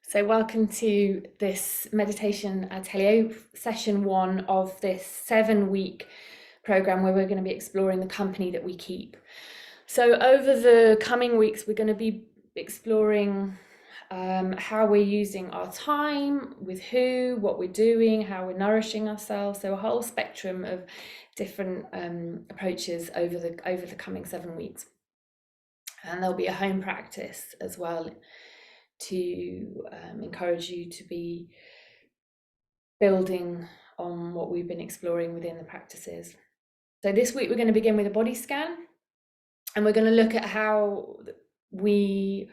So welcome to this meditation atelier, session 1 of this 7-week program where we're going to be exploring the company that we keep. So over the coming weeks, we're going to be exploring how we're using our time, with who, what we're doing, how we're nourishing ourselves. So a whole spectrum of different approaches over the coming 7 weeks. And there'll be a home practice as well to encourage you to be building on what we've been exploring within the practices. So this week we're going to begin with a body scan, and we're going to look at how we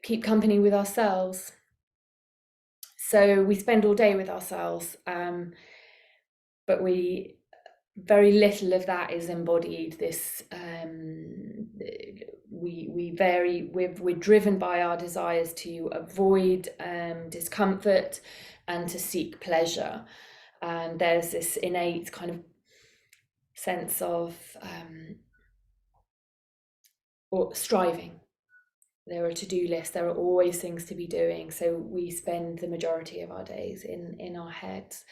keep company with ourselves. So we spend all day with ourselves, but very little of that is embodied. We're driven by our desires to avoid discomfort and to seek pleasure, and there's this innate kind of sense of or striving. There are to-do lists, there are always things to be doing, so we spend the majority of our days in our heads.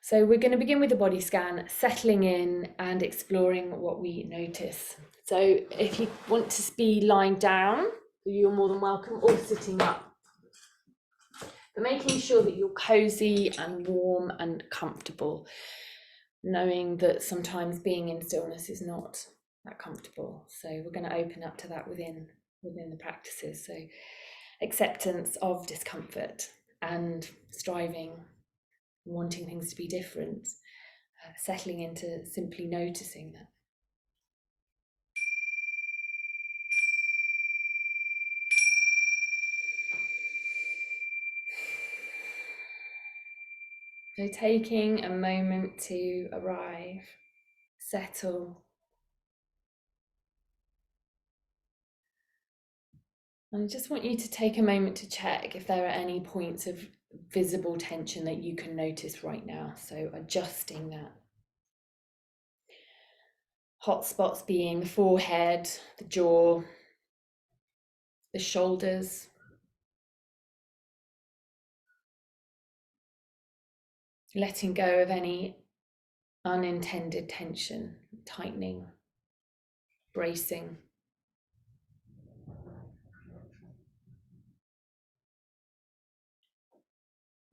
So we're going to begin with the body scan, settling in and exploring what we notice. So if you want to be lying down, you're more than welcome, or sitting up. But making sure that you're cozy and warm and comfortable, knowing that sometimes being in stillness is not that comfortable. So we're going to open up to that within the practices. So acceptance of discomfort and striving, wanting things to be different, settling into simply noticing that. So taking a moment to arrive, settle, and I just want you to take a moment to check if there are any points of visible tension that you can notice right now. So adjusting that. Hot spots being the forehead, the jaw, the shoulders. Letting go of any unintended tension, tightening, bracing.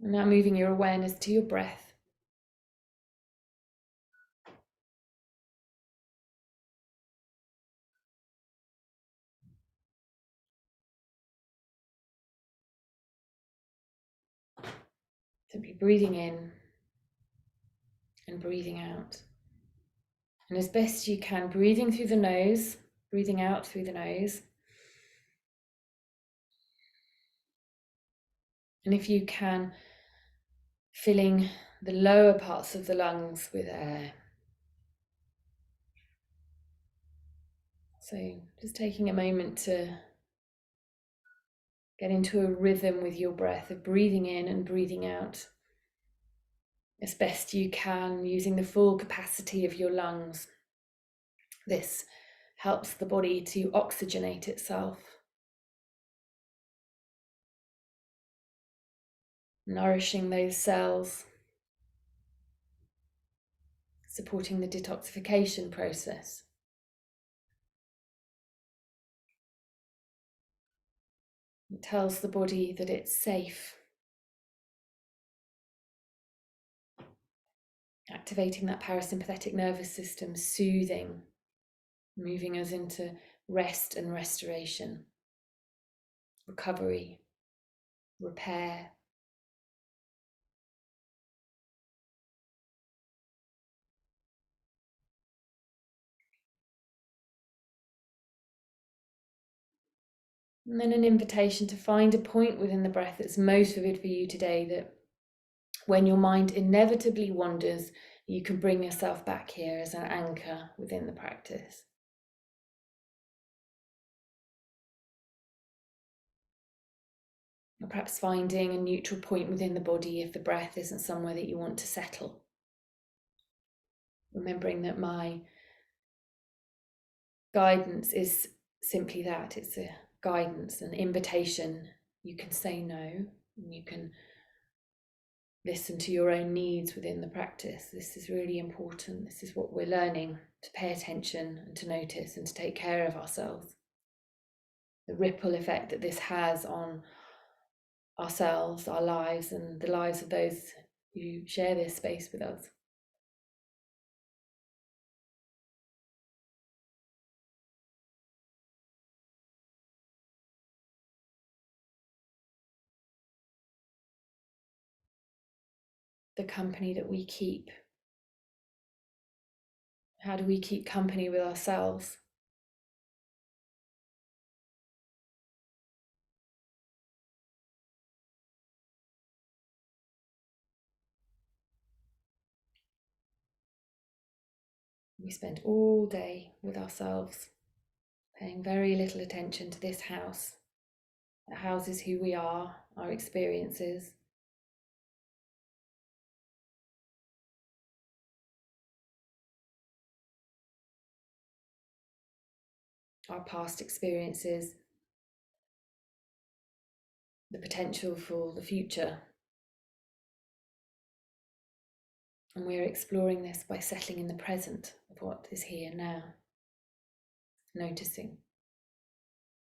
And now moving your awareness to your breath. Simply breathing in and breathing out. And as best you can, breathing through the nose, breathing out through the nose. And if you can, filling the lower parts of the lungs with air. So just taking a moment to get into a rhythm with your breath of breathing in and breathing out as best you can, using the full capacity of your lungs. This helps the body to oxygenate itself, nourishing those cells, supporting the detoxification process. It tells the body that it's safe, activating that parasympathetic nervous system, soothing, moving us into rest and restoration, recovery, repair. And then an invitation to find a point within the breath that's most vivid for you today, that when your mind inevitably wanders, you can bring yourself back here as an anchor within the practice. Or perhaps finding a neutral point within the body if the breath isn't somewhere that you want to settle. Remembering that my guidance is simply that, it's a guidance, an invitation You can say no, and you can listen to your own needs within the practice. This is really important. This is what we're learning, to pay attention and to notice and to take care of ourselves. The ripple effect that this has on ourselves, our lives, and the lives of those who share this space with us. The company that we keep. How do we keep company with ourselves? We spend all day with ourselves, paying very little attention to this house. It houses who we are, our experiences. Our past experiences, the potential for the future. And we're exploring this by settling in the present of what is here now, noticing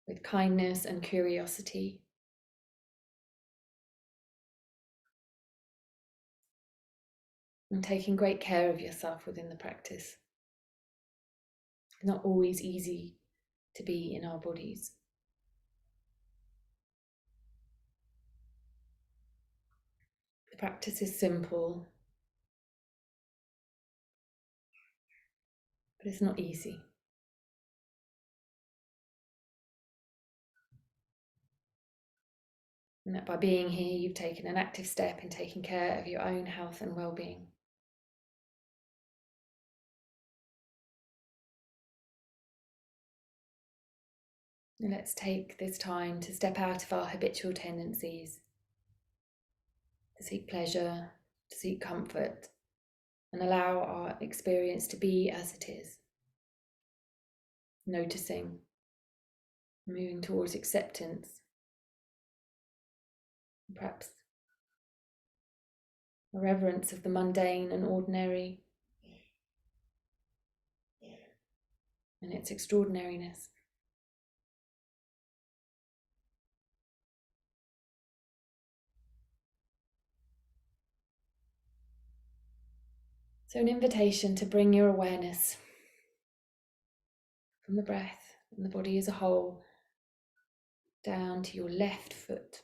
with kindness and curiosity. And taking great care of yourself within the practice. It's not always easy to be in our bodies. The practice is simple, but it's not easy. And that by being here, you've taken an active step in taking care of your own health and well-being. And let's take this time to step out of our habitual tendencies, to seek pleasure, to seek comfort, and allow our experience to be as it is. Noticing, moving towards acceptance, perhaps a reverence of the mundane and ordinary and its extraordinariness. So an invitation to bring your awareness from the breath and the body as a whole down to your left foot.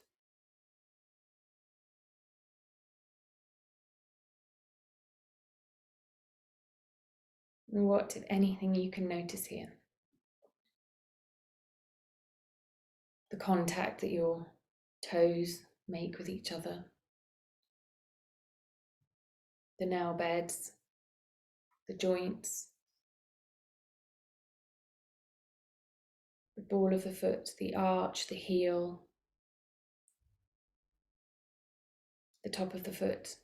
And what, if anything, you can notice here? The contact that your toes make with each other, the nail beds, the joints, the ball of the foot, the arch, the heel, the top of the foot.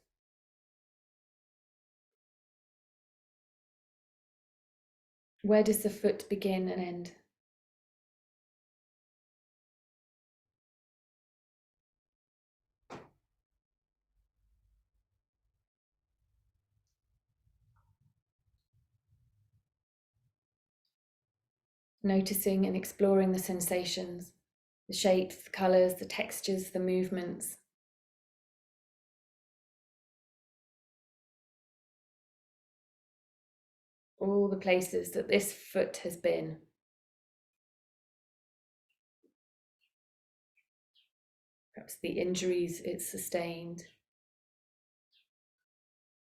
Where does the foot begin and end? Noticing and exploring the sensations, the shapes, the colours, the textures, the movements. All the places that this foot has been. Perhaps the injuries it's sustained,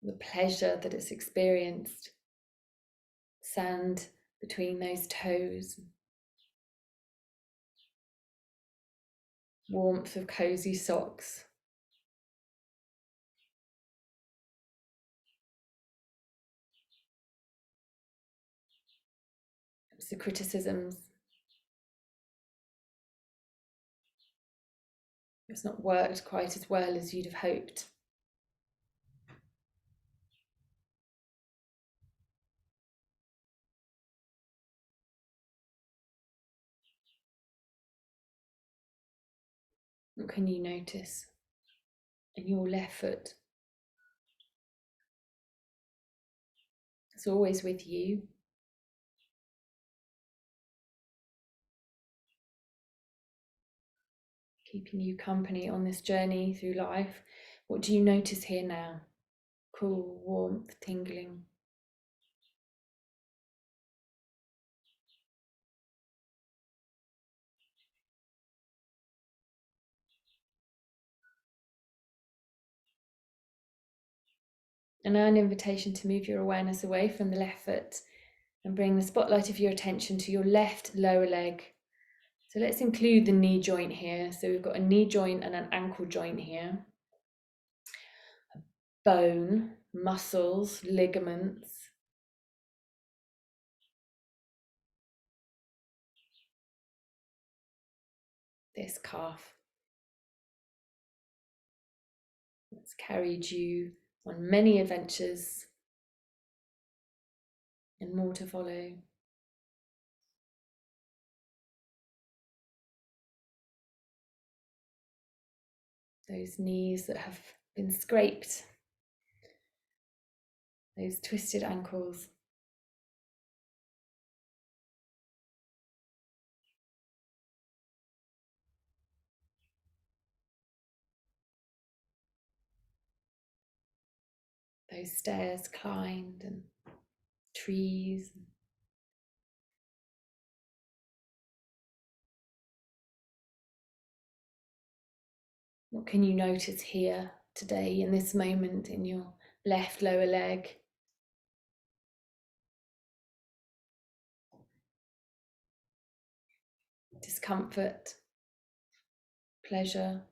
the pleasure that it's experienced, sand between those toes, warmth of cozy socks. Perhaps the criticisms. It's not worked quite as well as you'd have hoped. What can you notice in your left foot? It's always with you. Keeping you company on this journey through life. What do you notice here now? Cool, warmth, tingling. And now an invitation to move your awareness away from the left foot and bring the spotlight of your attention to your left lower leg. So let's include the knee joint here. So we've got a knee joint and an ankle joint here. Bone, muscles, ligaments. This calf. It's carried you on many adventures and more to follow. Those knees that have been scraped, those twisted ankles. Those stairs climbed and trees. What can you notice here today in this moment in your left lower leg? Discomfort, pleasure,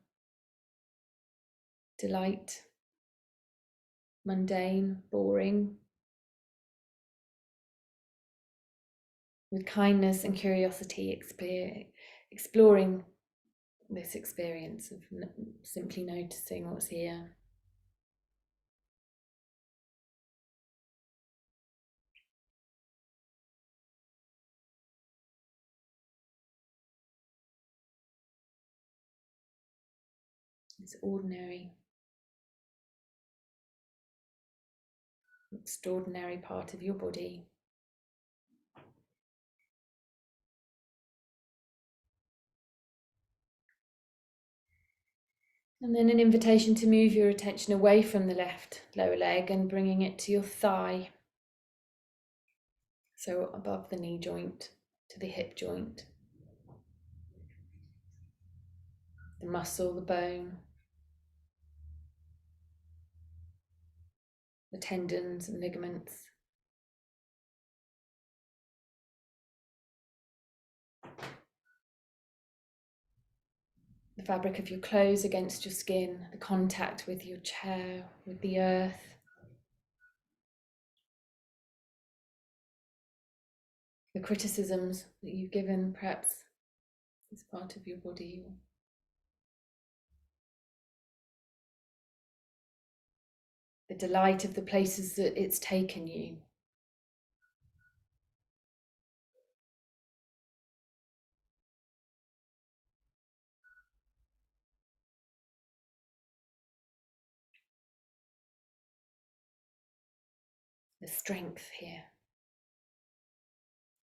delight, mundane, boring. With kindness and curiosity, exploring this experience of simply noticing what's here. It's ordinary, extraordinary part of your body. And then an invitation to move your attention away from the left lower leg and bringing it to your thigh. So above the knee joint to the hip joint. The muscle, the bone, the tendons and ligaments. The fabric of your clothes against your skin, the contact with your chair, with the earth. The criticisms that you've given, perhaps, as part of your body. The delight of the places that it's taken you. The strength here.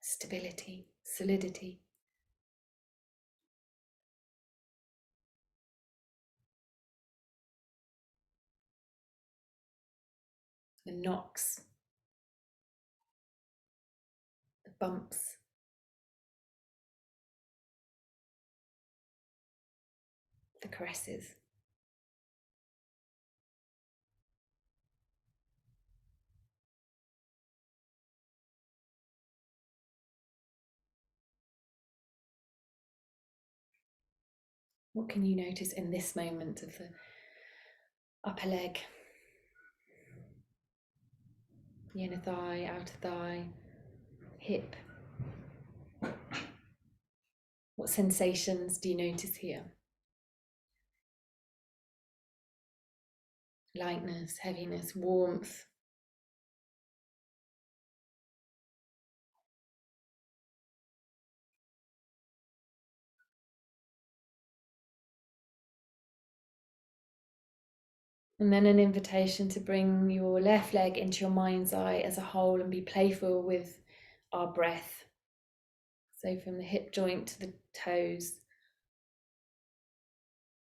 Stability, solidity. The knocks, the bumps, the caresses. What can you notice in this moment of the upper leg, the inner thigh, outer thigh, hip? What sensations do you notice here? Lightness, heaviness, warmth. And then an invitation to bring your left leg into your mind's eye as a whole and be playful with our breath. So from the hip joint to the toes,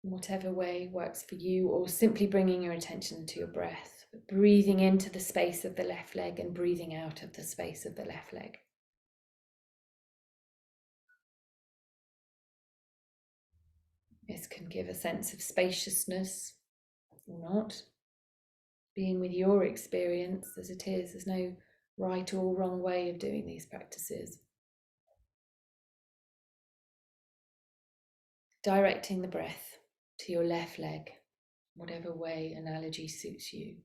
whatever way works for you, or simply bringing your attention to your breath, breathing into the space of the left leg and breathing out of the space of the left leg. This can give a sense of spaciousness or not. Being with your experience as it is, there's no right or wrong way of doing these practices. Directing the breath to your left leg, whatever way analogy suits you.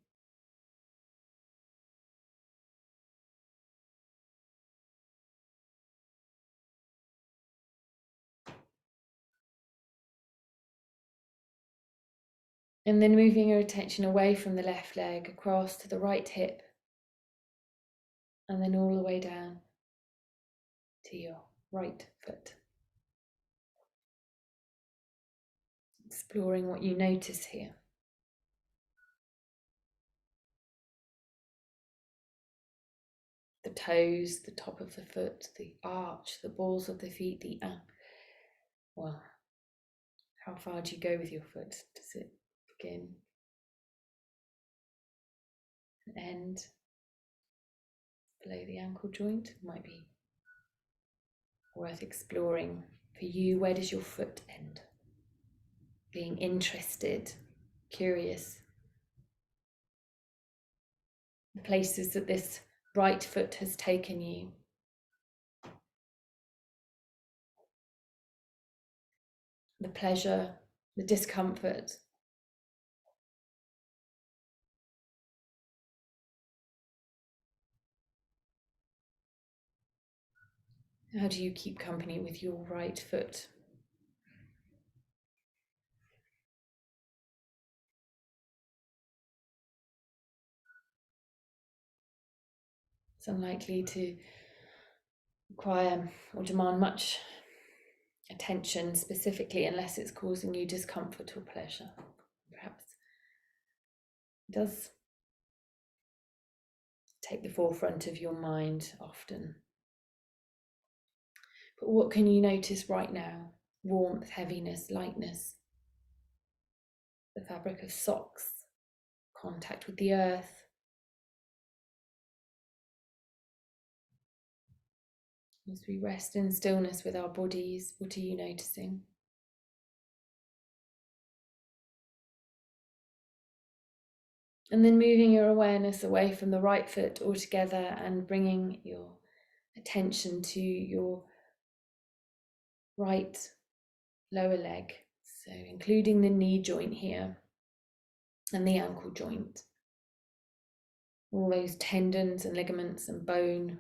And then moving your attention away from the left leg across to the right hip, and then all the way down to your right foot. Exploring what you notice here. The toes, the top of the foot, the arch, the balls of the feet, well, how far do you go with your foot? Does it begin and end below the ankle joint? Might be worth exploring for you. Where does your foot end? Being interested, curious. The places that this right foot has taken you. The pleasure, the discomfort. How do you keep company with your right foot? It's unlikely to require or demand much attention specifically unless it's causing you discomfort or pleasure. Perhaps it does take the forefront of your mind often. But what can you notice right now? Warmth, heaviness, lightness, the fabric of socks, contact with the earth. As we rest in stillness with our bodies, what are you noticing? And then moving your awareness away from the right foot altogether and bringing your attention to your right lower leg. So including the knee joint here and the ankle joint. All those tendons and ligaments and bone.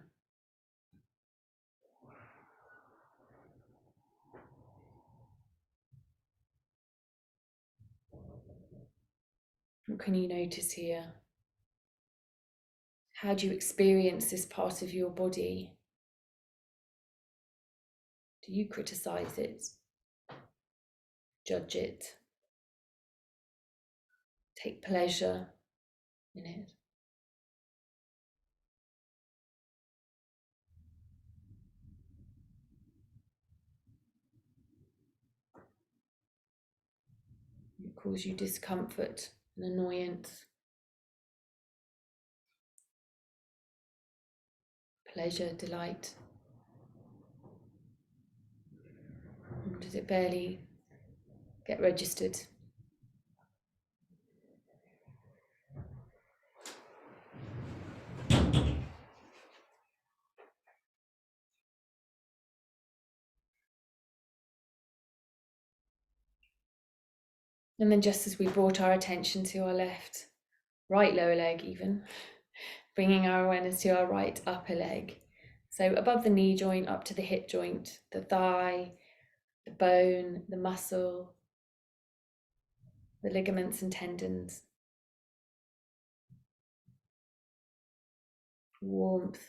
What can you notice here? How do you experience this part of your body? Do you criticize it? Judge it? Take pleasure in it? It causes you discomfort and annoyance? Pleasure, delight? Or does it barely get registered? And then just as we brought our attention to our right lower leg even, bringing our awareness to our right upper leg. So above the knee joint, up to the hip joint, the thigh, the bone, the muscle, the ligaments and tendons. Warmth,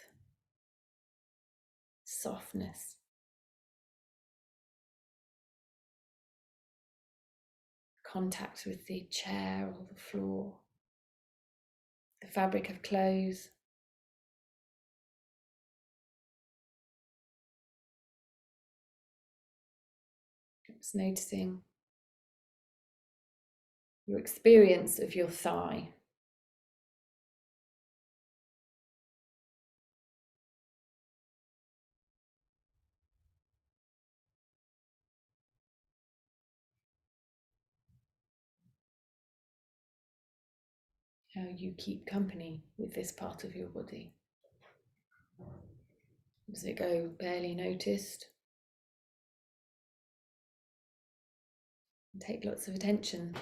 softness. contact with the chair or the floor, the fabric of clothes. Just noticing your experience of your thigh. How you keep company with this part of your body. Does it go barely noticed? Take lots of attention.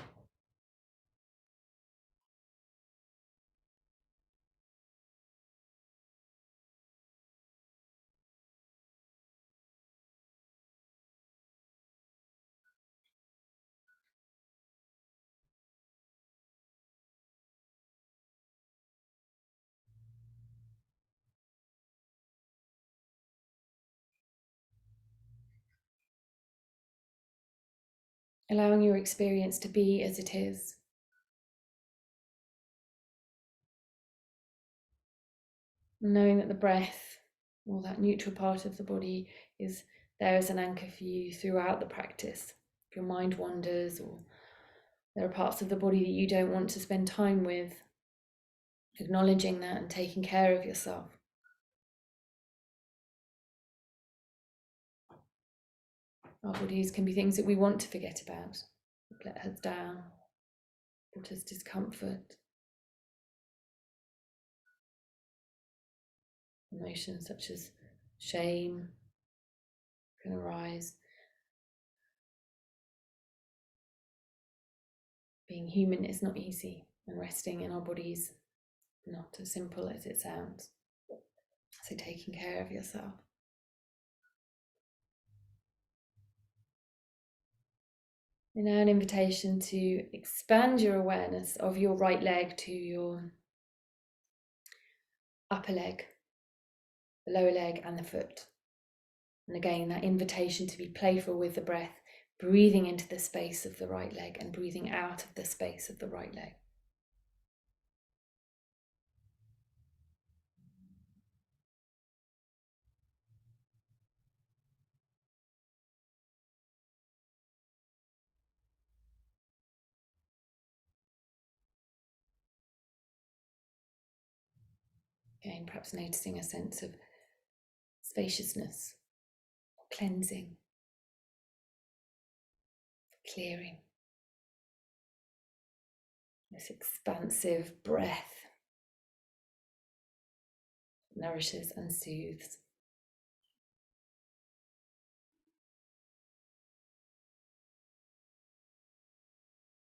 Allowing your experience to be as it is. Knowing that the breath, or that neutral part of the body, is there as an anchor for you throughout the practice. If your mind wanders or there are parts of the body that you don't want to spend time with, acknowledging that and taking care of yourself. Our bodies can be things that we want to forget about, let us down, brought us discomfort. Emotions such as shame can arise. Being human is not easy, and resting in our bodies not as simple as it sounds. So taking care of yourself. And now an invitation to expand your awareness of your right leg to your upper leg, the lower leg and the foot. And again, that invitation to be playful with the breath, breathing into the space of the right leg and breathing out of the space of the right leg. Again, perhaps noticing a sense of spaciousness, cleansing, clearing. This expansive breath nourishes and soothes.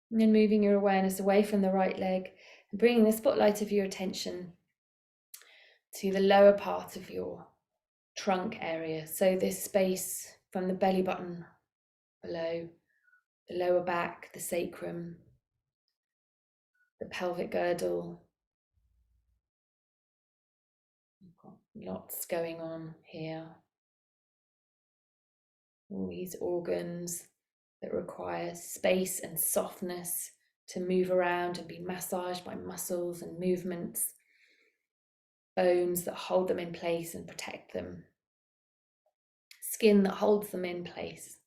And then moving your awareness away from the right leg and bringing the spotlight of your attention to the lower part of your trunk area. So this space from the belly button below, the lower back, the sacrum, the pelvic girdle. Lots going on here. All these organs that require space and softness to move around and be massaged by muscles and movements, bones that hold them in place and protect them, skin that holds them in place.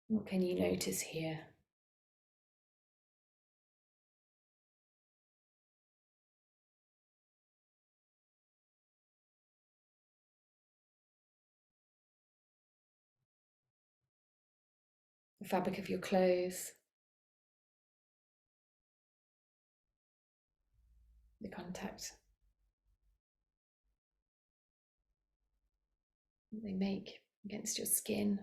What can you notice here? The fabric of your clothes, the contact that they make against your skin.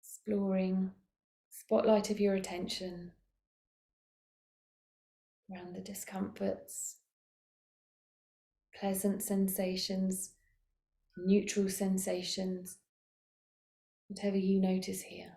Exploring, spotlight of your attention around the discomforts, pleasant sensations, neutral sensations, whatever you notice here.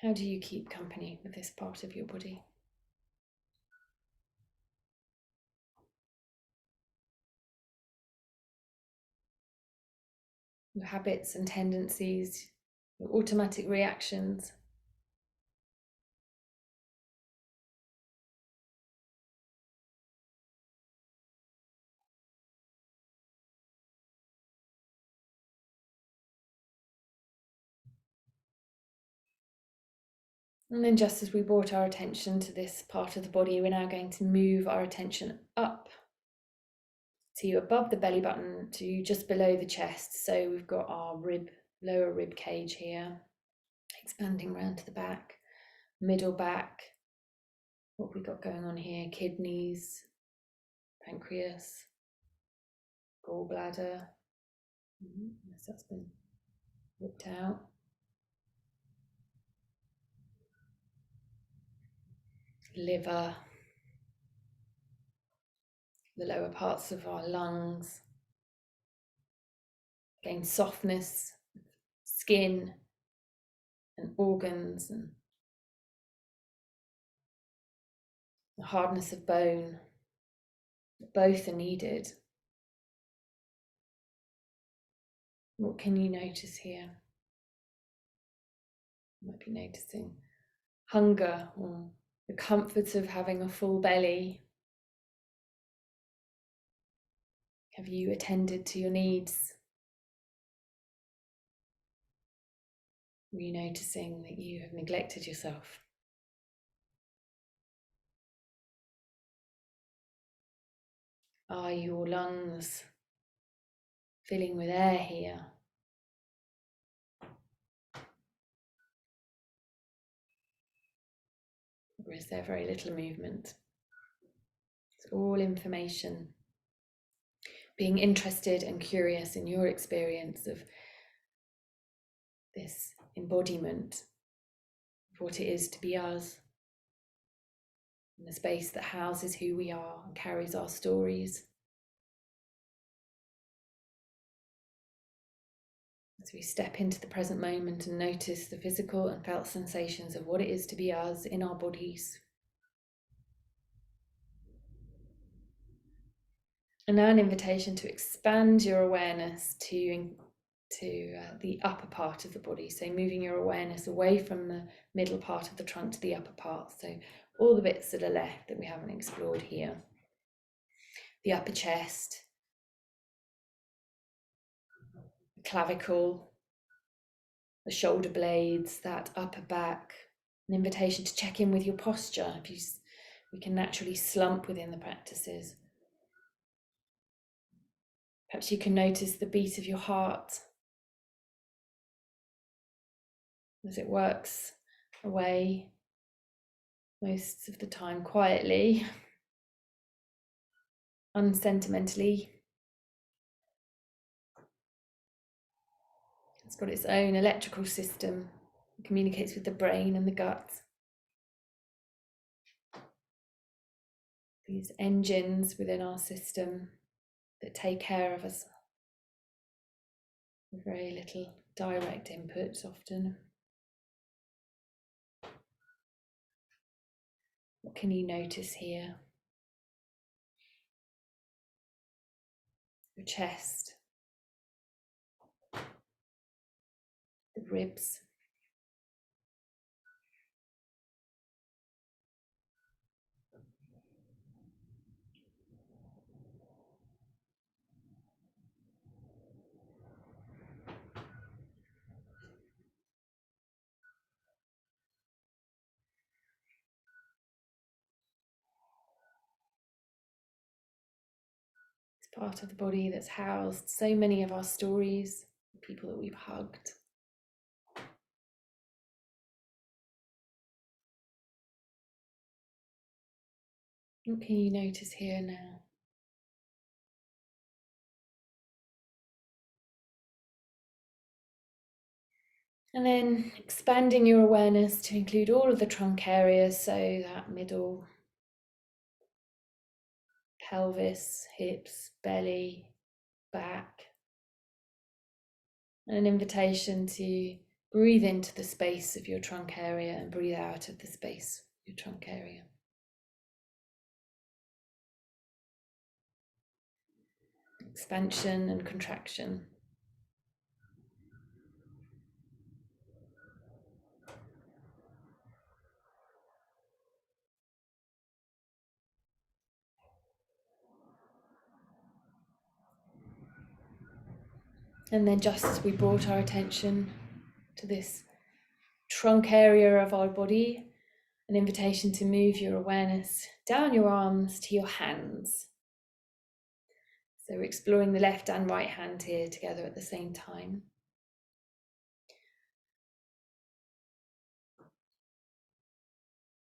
How do you keep company with this part of your body? Your habits and tendencies, your automatic reactions. And then just as we brought our attention to this part of the body, we're now going to move our attention up to above the belly button to just below the chest. So we've got our lower rib cage here, expanding round to the back, middle back. What have we got going on here? Kidneys, pancreas, gallbladder. Yes, that's been ripped out. Liver, the lower parts of our lungs. Gain softness, skin and organs, and the hardness of bone. Both are needed. What can you notice here? You might be noticing hunger or the comforts of having a full belly. Have you attended to your needs? Are you noticing that you have neglected yourself? Are your lungs filling with air here? Or is there very little movement? It's all information. Being interested and curious in your experience of this embodiment of what it is to be us, in the space that houses who we are and carries our stories. As we step into the present moment and notice the physical and felt sensations of what it is to be us in our bodies. And now an invitation to expand your awareness to the upper part of the body. So moving your awareness away from the middle part of the trunk to the upper part. So all the bits that are left that we haven't explored here. The upper chest, the clavicle, the shoulder blades, that upper back. An invitation to check in with your posture. We can naturally slump within the practices. Perhaps you can notice the beat of your heart as it works away, most of the time quietly, unsentimentally. It's got its own electrical system. It communicates with the brain and the gut. These engines within our system that take care of us with very little direct input often. What can you notice here? Your chest, the ribs. It's part of the body that's housed so many of our stories, the people that we've hugged. What can you notice here now? And then expanding your awareness to include all of the trunk areas, so that middle, pelvis, hips, belly, back. And an invitation to Breathe into the space of your trunk area and breathe out of the space of your trunk area. Expansion and contraction. And then just as we brought our attention to this trunk area of our body, an invitation to move your awareness down your arms to your hands. So we're exploring the left and right hand here together at the same time.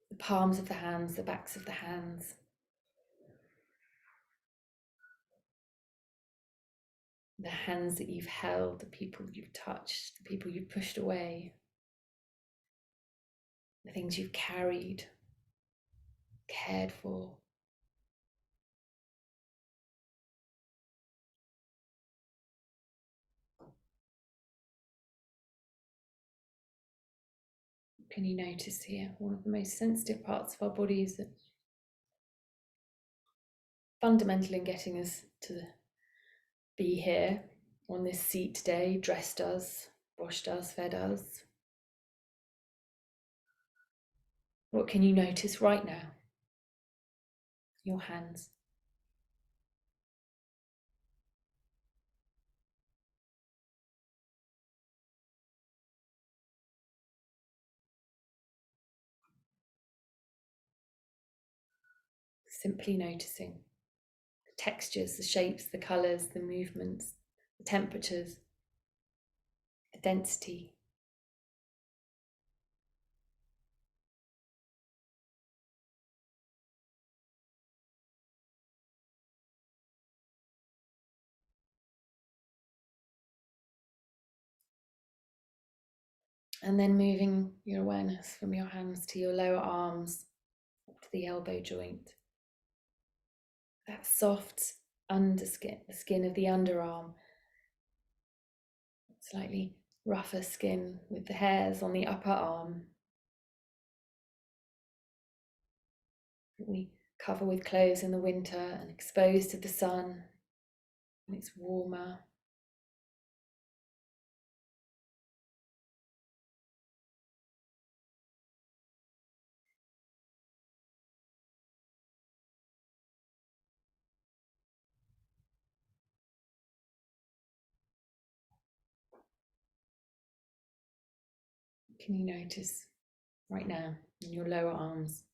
The palms of the hands, the backs of the hands. The hands that you've held, the people you've touched, the people you've pushed away. The things you've carried, cared for. Can you notice here, one of the most sensitive parts of our bodies that fundamental in getting us to be here on this seat today, dressed us, washed us, fed us. What can you notice right now? Your hands. Simply noticing the textures, the shapes, the colours, the movements, the temperatures, the density. And then moving your awareness from your hands to your lower arms, up to the elbow joint. That soft underskin, the skin of the underarm, slightly rougher skin with the hairs on the upper arm. We cover with clothes in the winter and exposed to the sun, and it's warmer. Can you notice right now in your lower arms?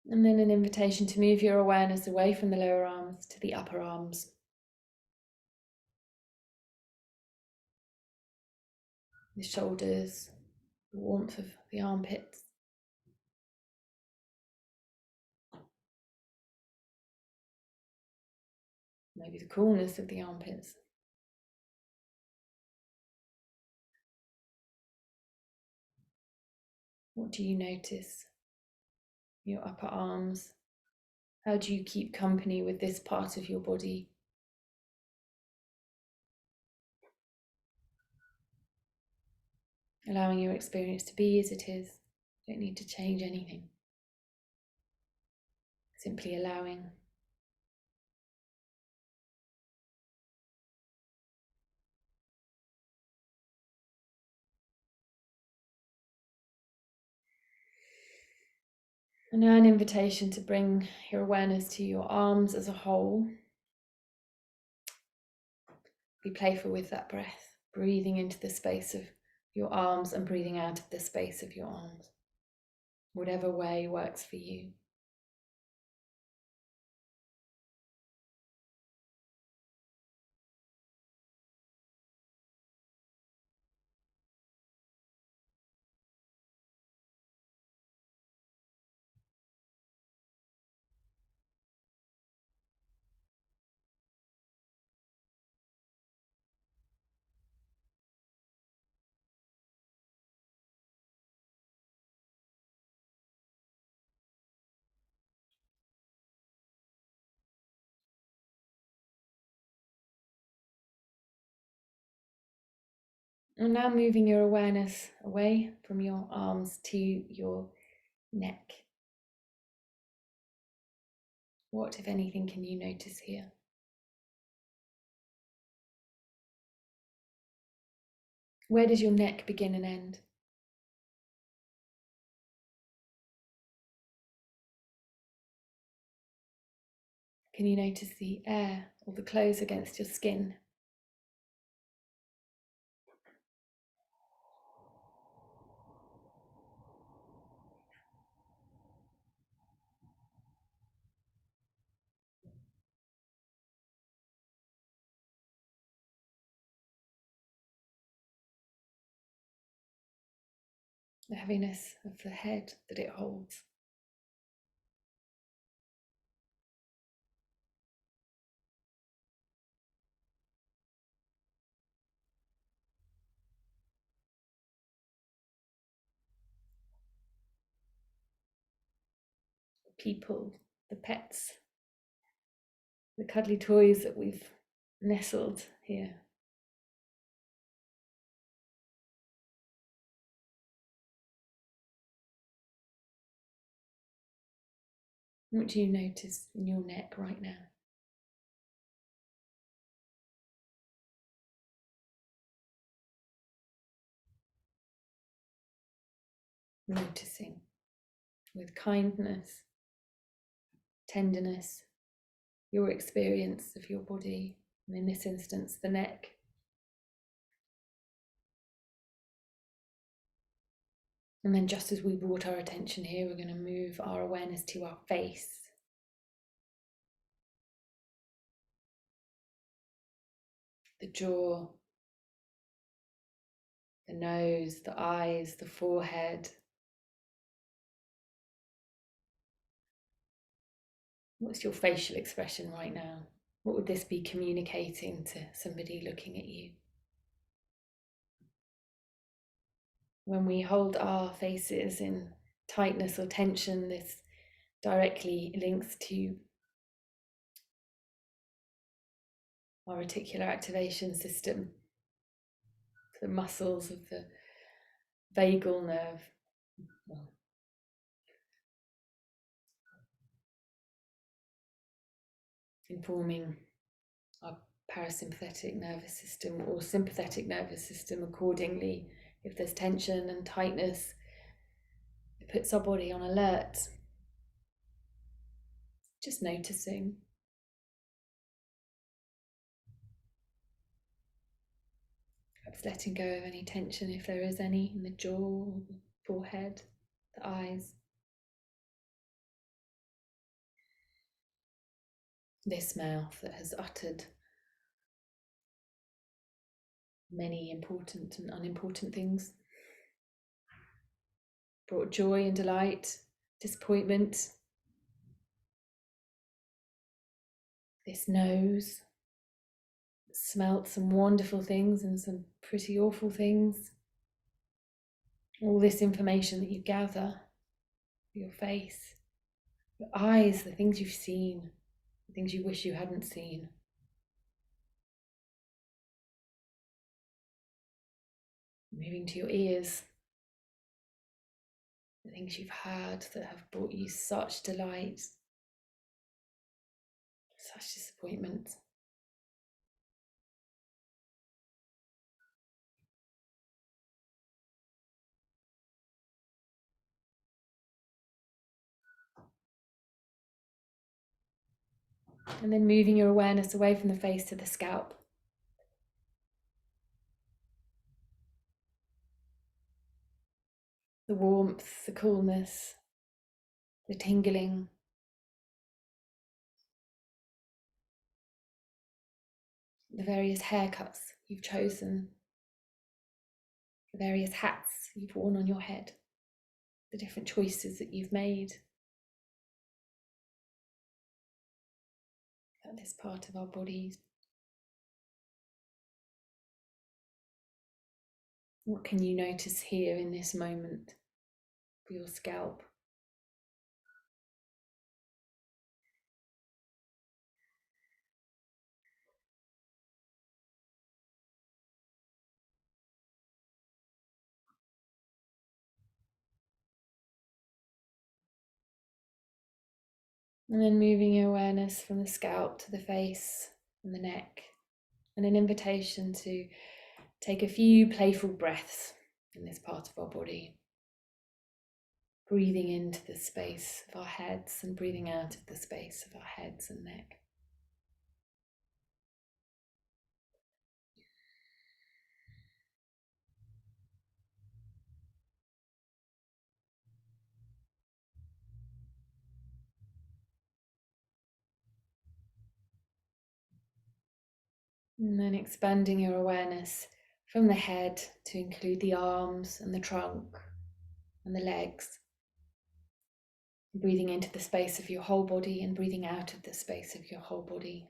And then an invitation to move your awareness away from the lower arms to the upper arms. The shoulders, the warmth of the armpits. Maybe the coolness of the armpits. What do you notice? Your upper arms. How do you keep company with this part of your body? Allowing your experience to be as it is. You don't need to change anything. Simply allowing. And now an invitation to bring your awareness to your arms as a whole. Be playful with that breath, breathing into the space of your arms and breathing out of the space of your arms. Whatever way works for you. And now moving your awareness away from your arms to your neck. What, if anything, can you notice here? Where does your neck begin and end? Can you notice the air or the clothes against your skin? The heaviness of the head that it holds. People, the pets, the cuddly toys that we've nestled here. What do you notice in your neck right now? Noticing with kindness, tenderness, your experience of your body, and in this instance, the neck. And then just as we brought our attention here, we're going to move our awareness to our face. The jaw, the nose, the eyes, the forehead. What's your facial expression right now? What would this be communicating to somebody looking at you? When we hold our faces in tightness or tension, this directly links to our reticular activation system, the muscles of the vagal nerve. Informing our parasympathetic nervous system or sympathetic nervous system accordingly. If there's tension and tightness, it puts our body on alert. Just noticing. Perhaps letting go of any tension if there is any in the jaw, the forehead, the eyes. This mouth that has uttered many important and unimportant things, brought joy and delight, disappointment. This nose smelt some wonderful things and some pretty awful things. All this information that you gather, your face, your eyes, the things you've seen, the things you wish you hadn't seen. Moving to your ears, the things you've heard that have brought you such delight, such disappointment. And then moving your awareness away from the face to the scalp. The warmth, the coolness, the tingling. The various haircuts you've chosen, the various hats you've worn on your head, the different choices that you've made. At this part of our bodies. What can you notice here in this moment for your scalp? And then moving your awareness from the scalp to the face and the neck, and an invitation to take a few playful breaths in this part of our body. Breathing into the space of our heads and breathing out of the space of our heads and neck. And then expanding your awareness from the head to include the arms and the trunk and the legs. Breathing into the space of your whole body and breathing out of the space of your whole body.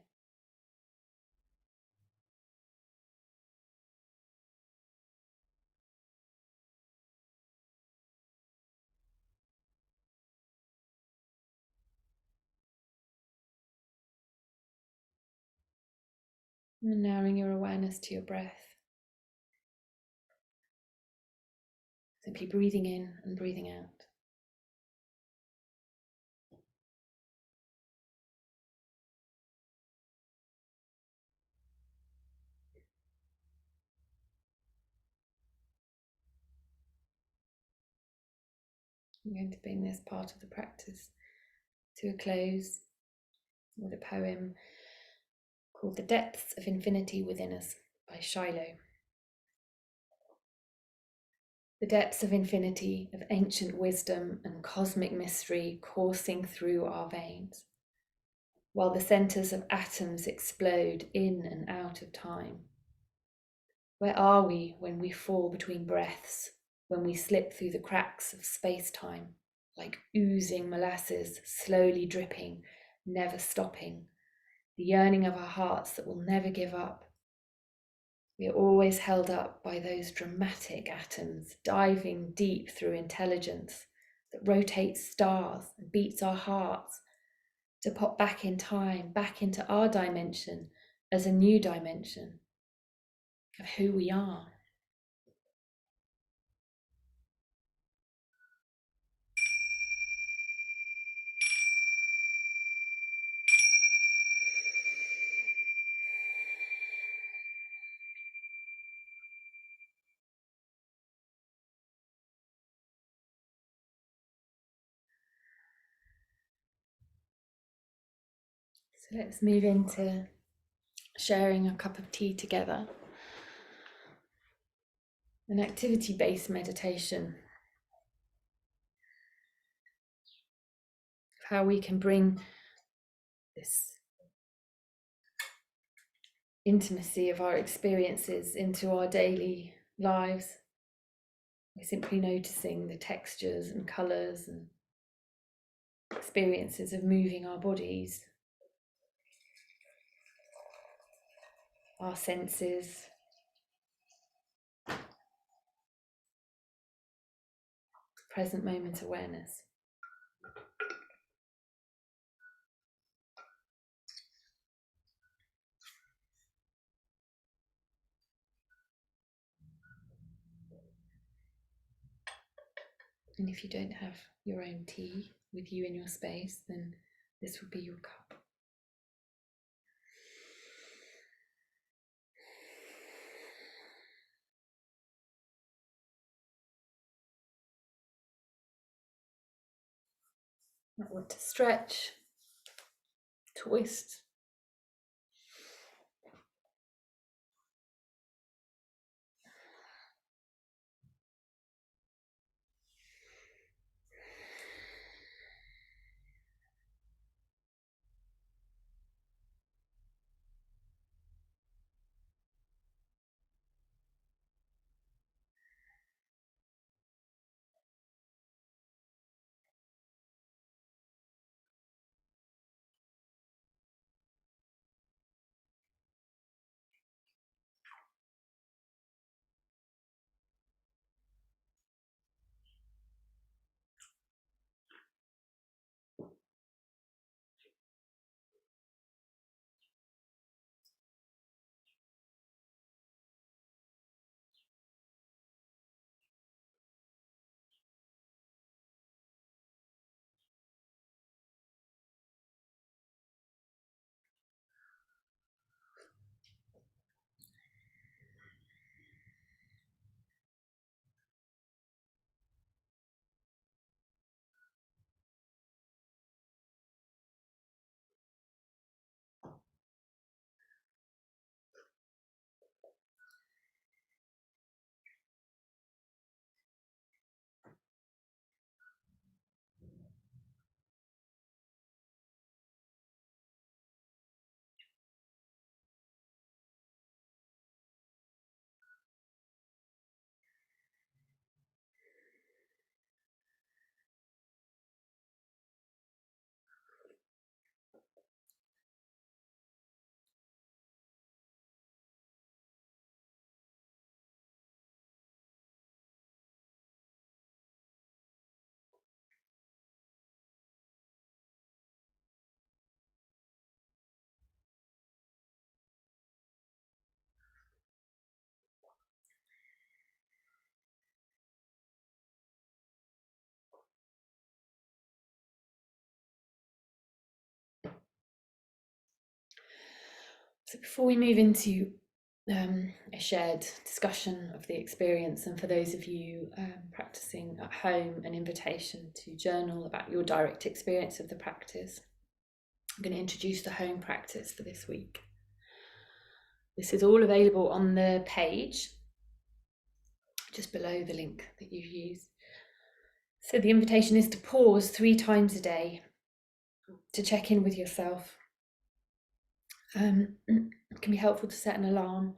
And narrowing your awareness to your breath. Simply breathing in and breathing out. I'm going to bring this part of the practice to a close with a poem called The Depths of Infinity Within Us by Shiloh. The depths of infinity, of ancient wisdom and cosmic mystery coursing through our veins, while the centers of atoms explode in and out of time. Where are we when we fall between breaths, when we slip through the cracks of space-time, like oozing molasses, slowly dripping, never stopping, the yearning of our hearts that will never give up? We are always held up by those dramatic atoms, diving deep through intelligence that rotates stars and beats our hearts, to pop back in time, back into our dimension as a new dimension of who we are. So let's move into sharing a cup of tea together. An activity-based meditation. How we can bring this intimacy of our experiences into our daily lives. We're simply noticing the textures and colours and experiences of moving our bodies, our senses, present moment awareness. And if you don't have your own tea with you in your space, then this will be your cup. Might want to stretch, twist. So before we move into a shared discussion of the experience, and for those of you practicing at home, an invitation to journal about your direct experience of the practice, I'm going to introduce the home practice for this week. This is all available on the page just below the link that you've used. So the invitation is to pause 3 times a day to check in with yourself. It can be helpful to set an alarm.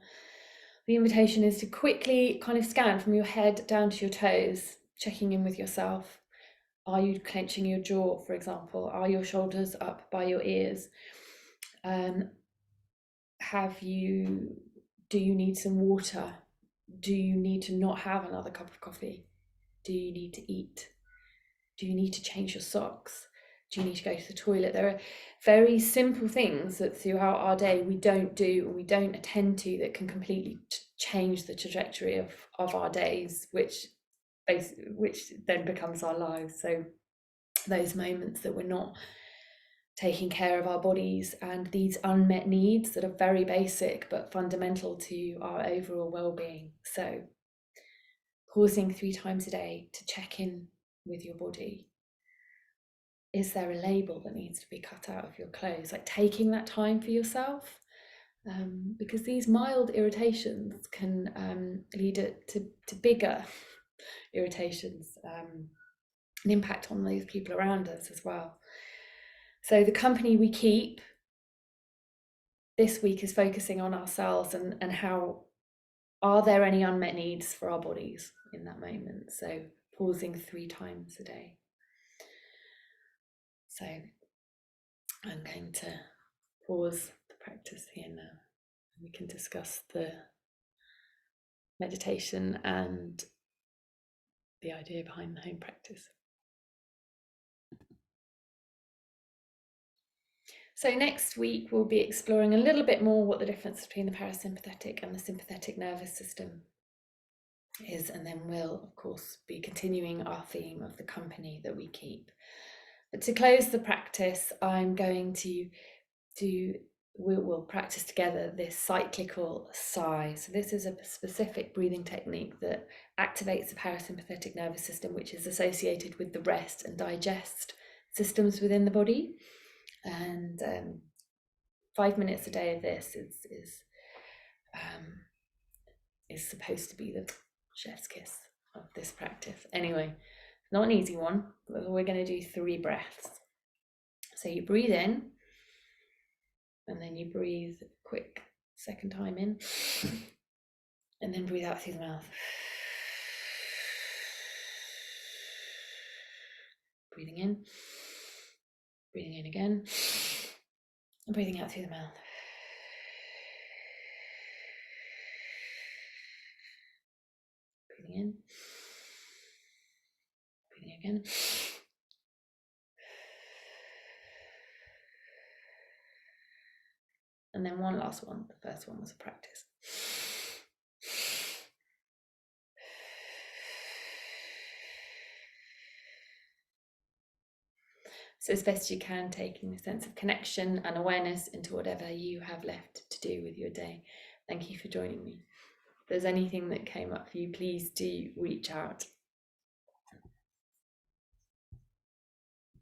The invitation is to quickly kind of scan from your head down to your toes, checking in with yourself. Are you clenching your jaw, for example? Are your shoulders up by your ears? Do you need some water? Do you need to not have another cup of coffee? Do you need to eat? Do you need to change your socks? Do you need to go to the toilet? There are very simple things that throughout our day we don't do and we don't attend to that can completely change the trajectory of our days, which then becomes our lives. So those moments that we're not taking care of our bodies and these unmet needs that are very basic but fundamental to our overall well-being. So pausing 3 times a day to check in with your body. Is there a label that needs to be cut out of your clothes? Like taking that time for yourself, because these mild irritations can lead to bigger irritations, an impact on those people around us as well. So the company we keep this week is focusing on ourselves and how, are there any unmet needs for our bodies in that moment? So pausing 3 times a day. So I'm going to pause the practice here now. We can discuss the meditation and the idea behind the home practice. So next week we'll be exploring a little bit more what the difference between the parasympathetic and the sympathetic nervous system is, and then we'll of course be continuing our theme of the company that we keep. But to close the practice, I'm going to we'll practice together this cyclical sigh. So this is a specific breathing technique that activates the parasympathetic nervous system, which is associated with the rest and digest systems within the body. And 5 minutes a day of this is supposed to be the chef's kiss of this practice. Anyway, not an easy one, but we're going to do 3 breaths. So you breathe in, and then you breathe a quick second time in, and then breathe out through the mouth. Breathing in again, and breathing out through the mouth. Breathing in, breathing again. And then one last one. The first one was a practice. So as best you can, taking a sense of connection and awareness into whatever you have left to do with your day. Thank you for joining me. If there's anything that came up for you, please do reach out.